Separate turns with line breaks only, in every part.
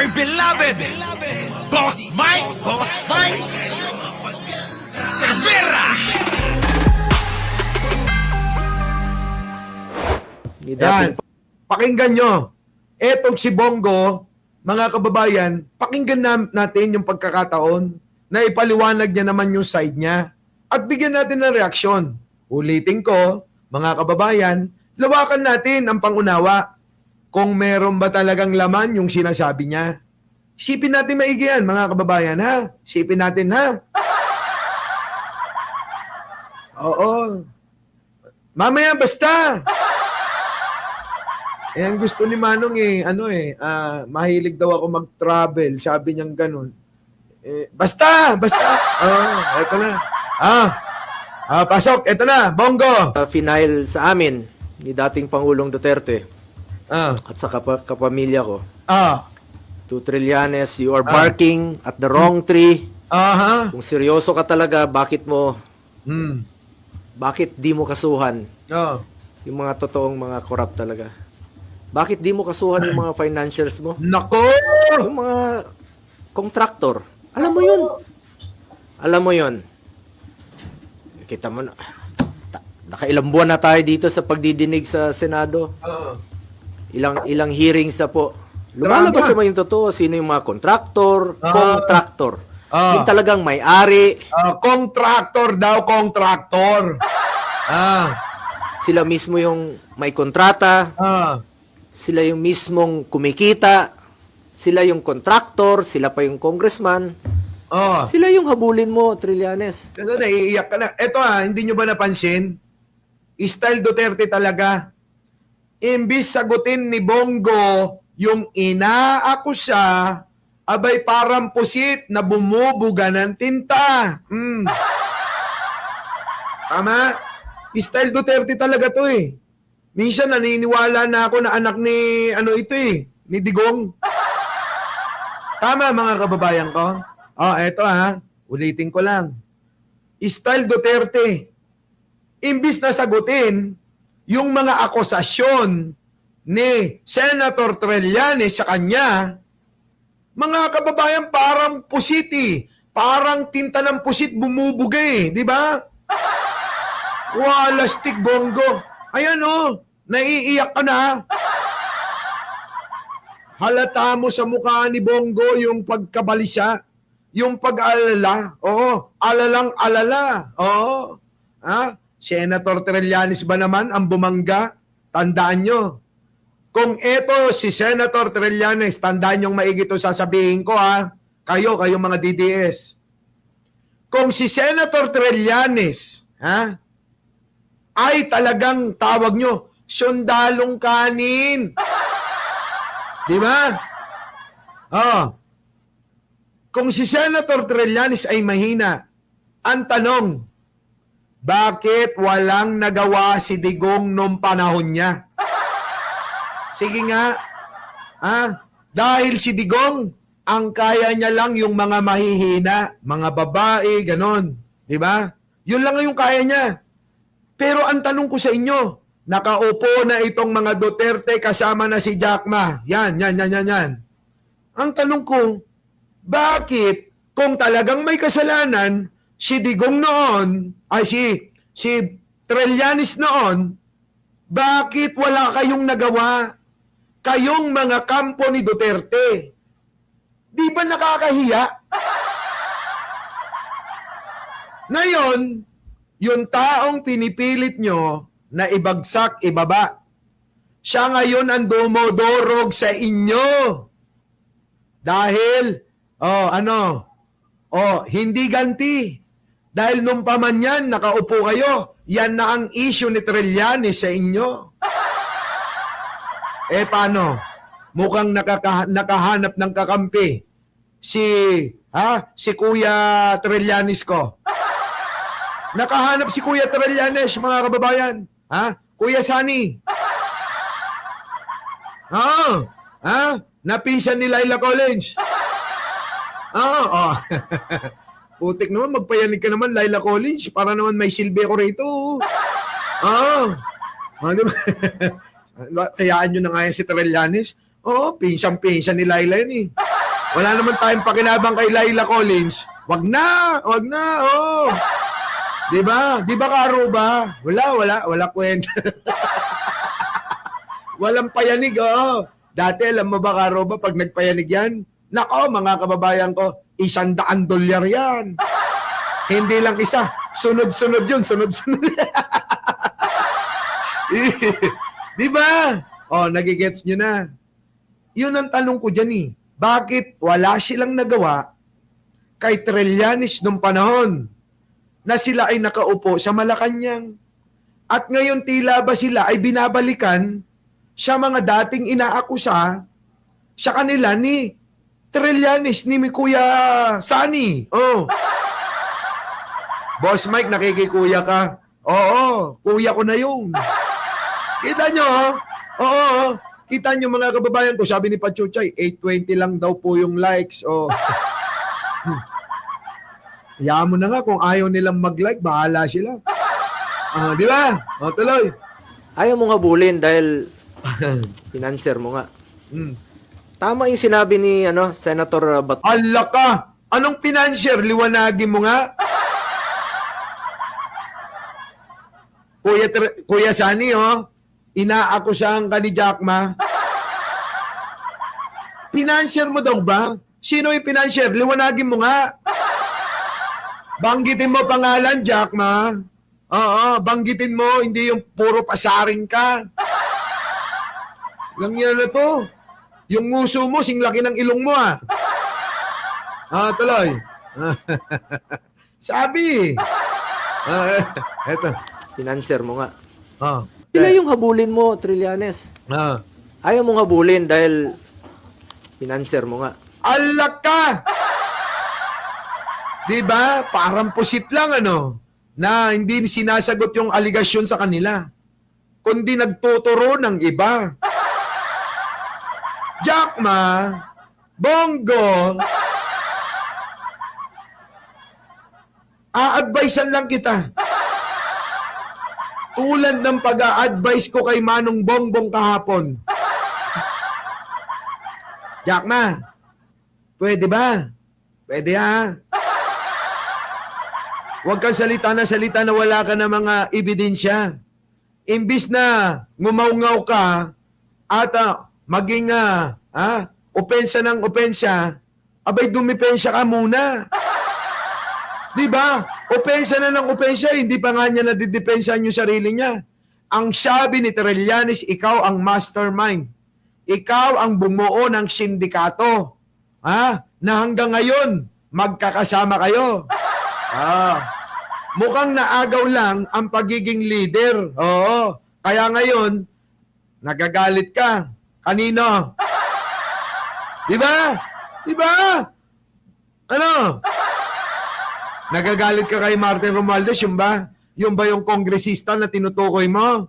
dear beloved, Boss Mike, Cervera.
Yan. Pakinggan nyo. Etong si Bongo, mga kababayan, pakinggan natin yung pagkakataon na ipaliwanag niya naman yung side niya at bigyan natin ng reaksyon. Ulitin ko, mga kababayan, lawakan natin ang pangunawa kung meron ba talagang laman yung sinasabi niya. Isipin natin maigi yan, mga kababayan, ha? Isipin natin, ha? Oo. Mamaya, basta. Eh, ang gusto ni Manong mahilig daw ako mag-travel. Sabi niyang ganun. Basta. Eto na. Pasok. Eto na, Bongo.
Final sa amin ni dating Pangulong Duterte at sa kapamilya ko. 2 Trillanes, you are barking at the wrong tree. Kung seryoso ka talaga, bakit di mo kasuhan yung mga totoong mga corrupt talaga? Bakit di mo kasuhan yung mga financials mo?
Nako!
Yung mga contractor. Alam mo yun. Kita mo na. Nakailang buwan na tayo dito sa pagdidinig sa Senado. Ilang hearings na po. Lumalabas naman yung totoo. Sino yung mga contractor? Yung talagang may-ari.
Contractor daw, contractor.
Sila mismo yung may kontrata. Sila yung mismong kumikita. Sila yung contractor. Sila pa yung congressman. Sila yung habulin mo, Trillanes.
Kasi naiiyak ka na. Eto hindi nyo ba napansin? Style Duterte talaga. Imbis sagutin ni Bongo yung inaakusa, abay parang pusit na bumubuga ng tinta. Tama? Style Duterte talaga to eh. Minsan naniniwala na ako na anak ni ni Digong. Tama mga kababayan ko? Eto ulitin ko lang. Style Duterte. Imbis na sagutin yung mga akusasyon ni Senator Trillanes sa kanya, mga kababayan, parang pusiti. Parang tinta ng pusit bumubuga eh. Di ba? Walastik, Bongo. Ayan naiiyak ka na. Halata mo sa mukha ni Bongo yung pagkabalisa, yung pag-alala. Alalang-alala. Senator Trillanes ba naman ang bumangga? Tandaan nyo. Kung eto si Senator Trillanes, tandaan nyo maigi ito sasabihin ko Kayo mga DDS. Kung si Senator Trillanes, ay talagang tawag nyo, sundalong kanin. Di ba? Kung si Senator Trillanes ay mahina, ang tanong, bakit walang nagawa si Digong noong panahon niya? Sige nga. Dahil si Digong, ang kaya niya lang yung mga mahihina, mga babae, ganon. Di ba? Yun lang yung kaya niya. Pero ang tanong ko sa inyo, nakaupo na itong mga Duterte kasama na si Jack Ma. Yan. Ang tanong ko, bakit kung talagang may kasalanan, si Digong noon, si Trillanes noon, bakit wala kayong nagawa? Kayong mga kampo ni Duterte. Di ba nakakahiya? Ngayon, yung taong pinipilit nyo na ibagsak, ibaba, siya ngayon ang dumodorog sa inyo. Dahil, hindi ganti. Dahil nung paman yan, nakaupo kayo, yan na ang issue ni Trillanes sa inyo. Paano? Mukhang nakahanap ng kakampi si Kuya Trillanes ko. Nakahanap si Kuya Trillanes, mga kababayan. Kuya Sani. Napisan ni Laila Collins. Putik naman, magpayanig ka naman, Laila Collins. Para naman may silbi ko rito. Diba? Hayaan nyo na nga yan si Trillanes. Pinsan-pinsan ni Laila yun eh. Wala naman tayong pakinabang kay Laila Collins. Wag na, oh. Di ba? Di ba, Karuba? Wala kwenta. Walang payanig, oo. Dati, alam mo ba, Karuba, pag nagpayanig yan, nako, mga kababayan ko, $100 yan. Hindi lang isa. Sunod-sunod yun, sunod-sunod. Di ba? Oh, nagigets nyo na. Yun ang tanong ko dyan eh. Bakit wala silang nagawa kay Trillanes nung panahon na sila ay nakaupo sa Malacanang? At ngayon tila ba sila ay binabalikan sa mga dating inaakusa sa kanila ni Trillanes, ni Kuya Sani. Oh. Boss Mike, nakikikuya ka. Oo, kuya ko na yun. Kita nyo, oo. Kita nyo mga kababayan ko, sabi ni Pachuchay, 820 lang daw po yung likes. Oh. Hayaan mo na nga, kung ayaw nilang mag-like, bahala sila. Di ba? O, tuloy.
Ayaw mo nga bulin dahil financer mo nga. Tama yung sinabi ni Senator Bato.
Ala ka! Anong financier? Liwanagin mo nga. Kuya Sani, inaakusahan ka ni Jackma. Financier mo daw ba? Sino yung financier? Liwanagin mo nga. Banggitin mo pangalan, Jackma. Oo, banggitin mo, hindi yung puro pasaring ka. Lang yan na to. Yung nguso mo, singlaki ng ilong mo, ah. Tuloy. Sabi. Eto.
Financer mo nga.
Ah.
Sila yung habulin mo, Trillanes. Ayaw mong habulin dahil financer mo nga.
Alak ka! Diba? Parang pusit lang, na hindi sinasagot yung aligasyon sa kanila, kundi nagtuturo ng iba. Jackma, Bongo, a-advisean lang kita. Tulad ng pag-a-advise ko kay Manong Bongbong kahapon. Jackma, pwede ba? Pwede, ha? Huwag kang salita na wala ka na mga ebidensya. Imbis na ngumaw-ngaw ka at maging opensa ng opensa, abay dumipensya ka muna. Diba? Opensa na ng opensa, hindi pa nga niya nadidepensahan yung sarili niya. Ang sabi ni Trillanes, ikaw ang mastermind. Ikaw ang bumuo ng sindikato. Na hanggang ngayon, magkakasama kayo. Mukhang naagaw lang ang pagiging leader. Oo. Kaya ngayon, nagagalit ka. Kanino? Diba? Diba? Nagagalit ka kay Martin Romualdez, yun ba? Yun ba yung kongresista na tinutukoy mo?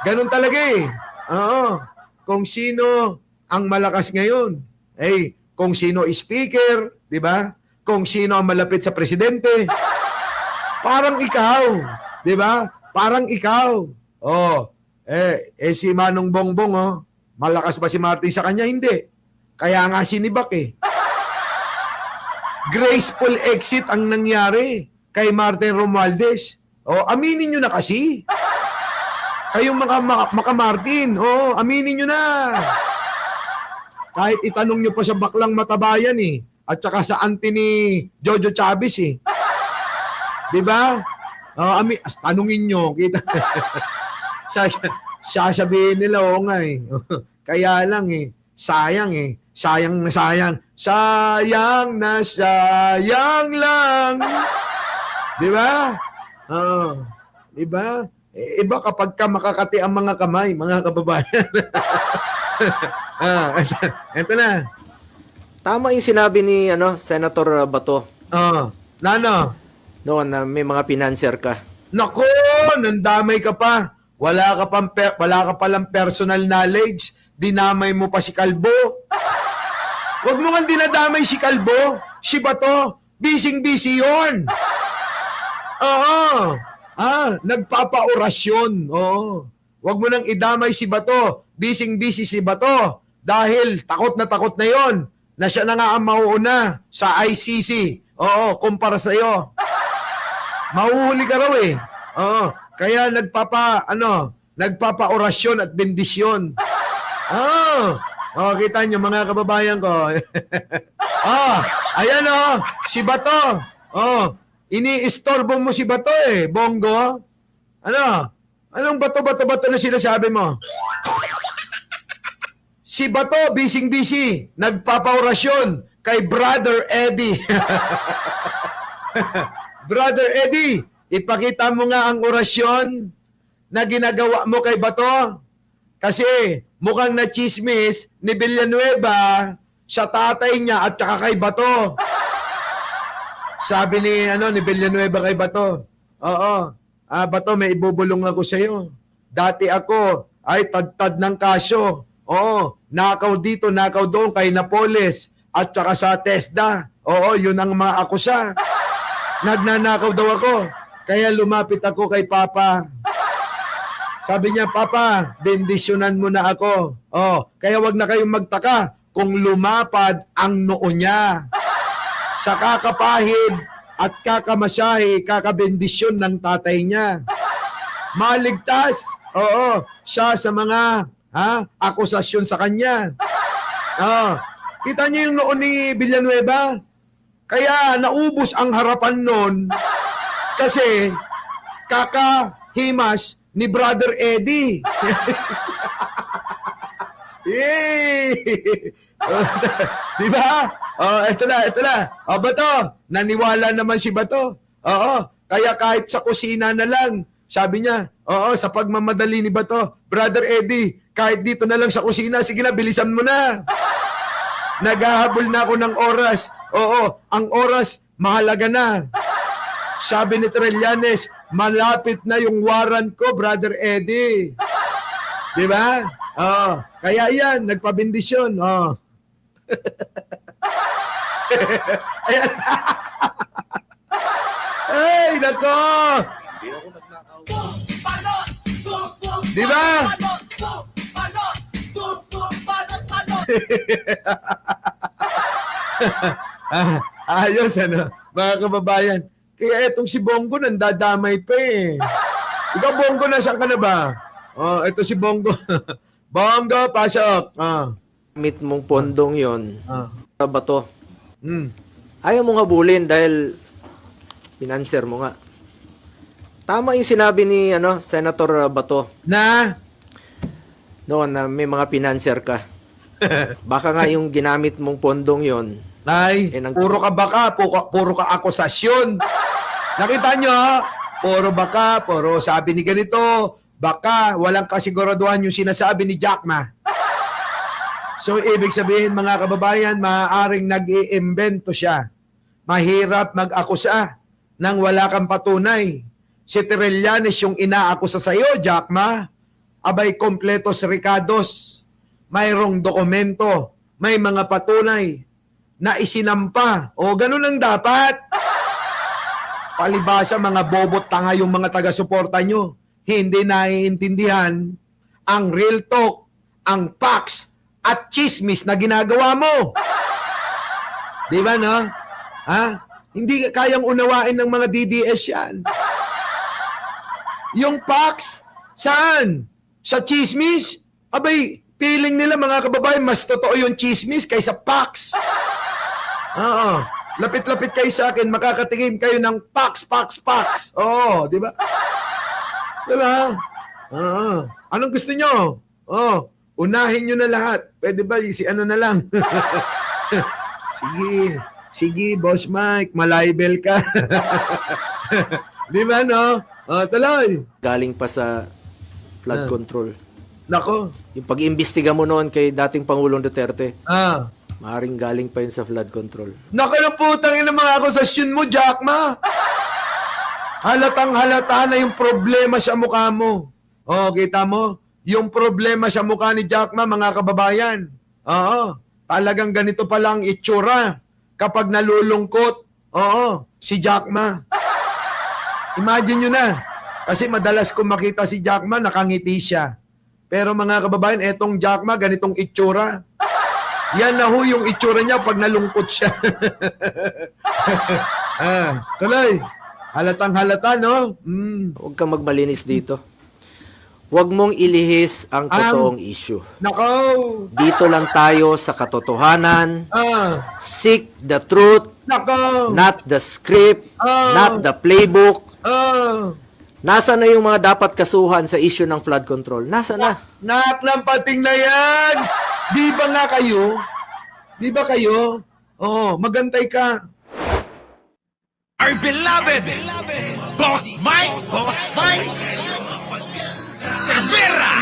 Ganun talaga eh. Oo. Kung sino ang malakas ngayon. Kung sino speaker, di ba? Kung sino ang malapit sa presidente. Parang ikaw, di ba? Parang ikaw. Si Manong Bongbong, malakas ba si Martin sa kanya? Hindi. Kaya nga sinibak eh. Graceful exit ang nangyari kay Martin Romualdez. Aminin nyo na kasi. Kayong mga Martin, aminin nyo na. Kahit itanong nyo pa sa baklang matabayan eh. At saka sa auntie ni Jojo Chavez eh. Diba? Tanungin nyo. Kita. Sasabihin nila, nga eh. Kaya lang eh. Sayang eh. Sayang na sayang. Sayang na sayang lang. Diba? Diba? Iba kapag ka makakati ang mga kamay, mga kababayan. Ito na.
Tama yung sinabi ni Senator Bato.
Nano?
Noon na may mga financer ka.
Nako, nandamay ka pa. Wala ka palang personal knowledge. Dinamay mo pa si Kalbo. Huwag mo nga dinadamay si Kalbo. Si Bato, busy-busy yun. Nagpapaorasyon. Huwag mo nang idamay si Bato. Busy-busy si Bato. Dahil takot na yon na siya na nga ang mauuna sa ICC. Oo, kumpara sa iyo. Mahuhuli ka raw eh. Oo, kaya nagpapa-orasyon at bendisyon. Kita niyo mga kababayan ko. Ayan si Bato. Ini-istorbo mo si Bato eh, Bongo. Anong bato na sinasabi mo? Si Bato, bising-busy, nagpapaorasyon kay Brother Eddie. Brother Eddie, ipakita mo nga ang orasyon na ginagawa mo kay Bato. Kasi mukhang na-chismis ni Villanueva sa tatay niya at saka kay Bato. Sabi ni Villanueva kay Bato, Bato, may ibubulong ako sa iyo. Dati ako ay tad-tad ng kaso. Nakaw dito, nakaw doon kay Napoles at saka sa TESDA. Yun ang mga akusa. Nagnanakaw daw ako. Kaya lumapit ako kay Papa. Sabi niya, Papa, bendisyonan mo na ako. Kaya wag na kayong magtaka kung lumapad ang noo niya. Sa kakapahid at kakamasahe, kakabendisyon ng tatay niya. Maligtas. Siya sa mga akusasyon sa kanya. Kita niyo yung noon ni Villanueva? Kaya naubos ang harapan nun kasi kakahimas ni Brother Eddie. Diba? Ito na. Bato, naniwala naman si Bato. Kaya kahit sa kusina na lang, sabi niya, sa pagmamadali ni Bato, Brother Eddie, kahit dito na lang sa kusina, sige na, bilisan mo na. Naghahabol na ako ng oras. Ang oras, mahalaga na. Sabi ni Trillanes, malapit na yung warrant ko, Brother Eddie. Diba? Kaya yan, nagpabindisyon. Ayan. Ay, nako! Diba? Ayos, mga kababayan. Kaya etong si Bongo nandadamay pa eh. Ikaw, Bongo, nasaan ka na ba? Ito si Bongo. Bongo, pasok.
Meet mong pondong yon. Bato. Ayaw mo nga bulin dahil pinanser mo nga. Tama yung sinabi ni Senator Bato.
Na?
Noon na may mga pinanser ka. Baka nga yung ginamit mong pondong yon.
Ay, puro ka baka, puro ka akusasyon. Nakita nyo, puro baka, puro sabi ni ganito, baka, walang kasiguraduhan yung sinasabi ni Jack Ma. So, ibig sabihin mga kababayan, maaaring nag-iimbento siya. Mahirap mag-akusa nang wala kang patunay. Si Trillanes yung inaakusa sa iyo, Jack Ma. Abay, kompletos recados. Mayroong dokumento. May mga patunay na isinampa. Ganun ang dapat. Palibasa, mga bobot tanga yung mga taga-suporta nyo. Hindi naiintindihan ang real talk, ang facts, at chismis na ginagawa mo. Di ba, no? Hindi kayang unawain ng mga DDS yan. Yung facts, saan? Sa chismis? Abay, feeling nila mga kababayan, mas totoo yung chismis kaysa facts. Lapit-lapit kayo sa akin, makakatingin kayo ng facts. Di ba? Di ba? Anong gusto nyo? Unahin nyo na lahat. Pwede ba? Si na lang. Sige, Boss Mike, malibel ka. Di ba, no? Tuloy.
Galing pa sa flood control.
Nako.
Yung pag-imbestiga mo noon kay dating Pangulong Duterte, maaaring galing pa yun sa flood control.
Nako na putang ina mga akusasyon mo, Jack Ma. Halatang halata na yung problema sa mukha mo. Kita mo? Yung problema sa mukha ni Jack Ma, mga kababayan. Talagang ganito pa lang itsura kapag nalulungkot. Si Jack Ma. Imagine nyo na. Kasi madalas kung makita si Jack Ma, nakangiti siya. Pero mga kababayan, etong Jack Ma, ganitong itsura. Yan na ho yung itsura niya pag nalungkot siya. Tuloy. Halatang halata, no?
Huwag kang magmalinis dito. Huwag mong ilihis ang totoong issue.
Nako.
Dito lang tayo sa katotohanan. Seek the truth,
Nako.
not the script, not the playbook. Nasa na yung mga dapat kasuhan sa issue ng flood control? Nasa na?
Nak ng pating na yan! Di ba nga kayo? Di ba kayo? Magantay ka.
Our beloved Boss Mike Cervera.